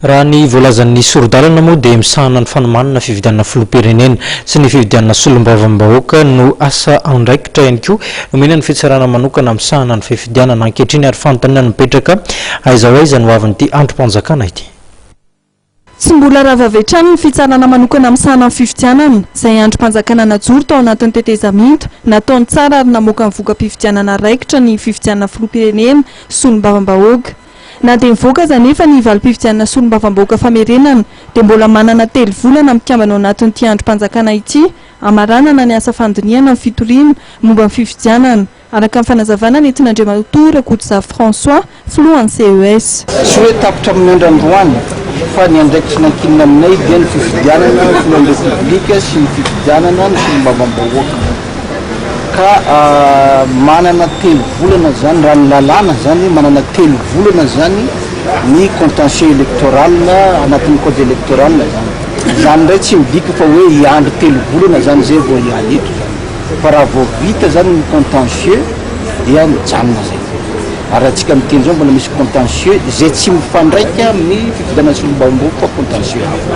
Raha ny voalazan'ny sorodalana moa dia misahana ny fanomanana fividianana filoham-pirenena sy ny fividianana solombavambahoaka no asa andraikitra ihany koa nomena ny fitsarana manokana misahana ny fividianana ankehitriny ary fanontaniana mipetraka aiza ho aiza no avin'ity androm-panjakana ity. Tsy mbola ravavetrany ny fitsarana manokana misahana ny fividianana izay androm-panjakana najoro tao anatin'ny tetezamento nataony tsara ary namoaka ny voka-pividianana raikitra ny fividianana filoham-pirenena solombavambahoaka. Na dia mivoaka zanefa ny valim-pividianana solombavambahoaka famerenana dia mbola manana 3 volana mikambana ao anatin'ity androm-panjakana ity amaranana ny asa fandiniana ny fitoriana momba ny fividianana araka ny fanazavana ny entin'Andriamatoa Rakotoza François filohan'ny CES. Tsy hoe tapitra amin'ny andro-androany fa ny andraikitra nankinina aminay dia ny fividianana filohan'ny repoblika sy ny fividianana ny solombavambahoaka. Ka manana 3 volana zany raha ny lalàna zany manana 3 volana zany ny contentieux électoral anatin'ny code électoral zany. Zany ndray tsy midika fa hoe hiandry 3 volana zany zay vao hiala eto zany. Fa raha vao vita zany ny contentieux dia mijanona zay. Ary antsika miteny zao mbola misy contentieux zay tsy mifandraika amin'ny fividianana solombavambahoaka fa contentieux hafa.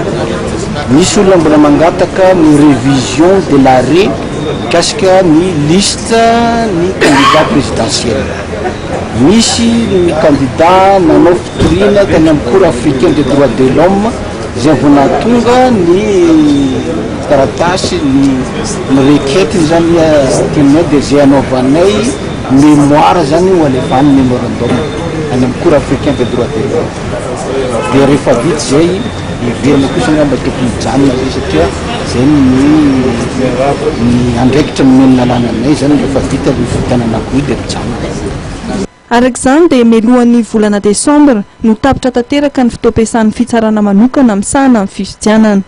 Misy olona mbola mangataka ny révision de l'arrêt kasika ny liste ny candidat présidentiel. Misy ny candidat nanao fitoriana tany amin'ny cour africaine des droits de l'homme zay vao nahatonga ny taratasy ny requête zany tenay dia zay anaovanay mémoire zany ho alevany mémorandum any amin'ny cour africaine des droits de l'homme. Dia rehefa vita zay iverina kosa ngamba tokony mijanona zay satria zay ny andraikitra nomeny lalànanay zany rehefa vita ny fividianana koa dia mijanona. Arak'izany dia melohan'ny volana Desambra no tapitra tanteraka ny fitoam-piasan'ny fitsarana manokana misahana ny fividianana.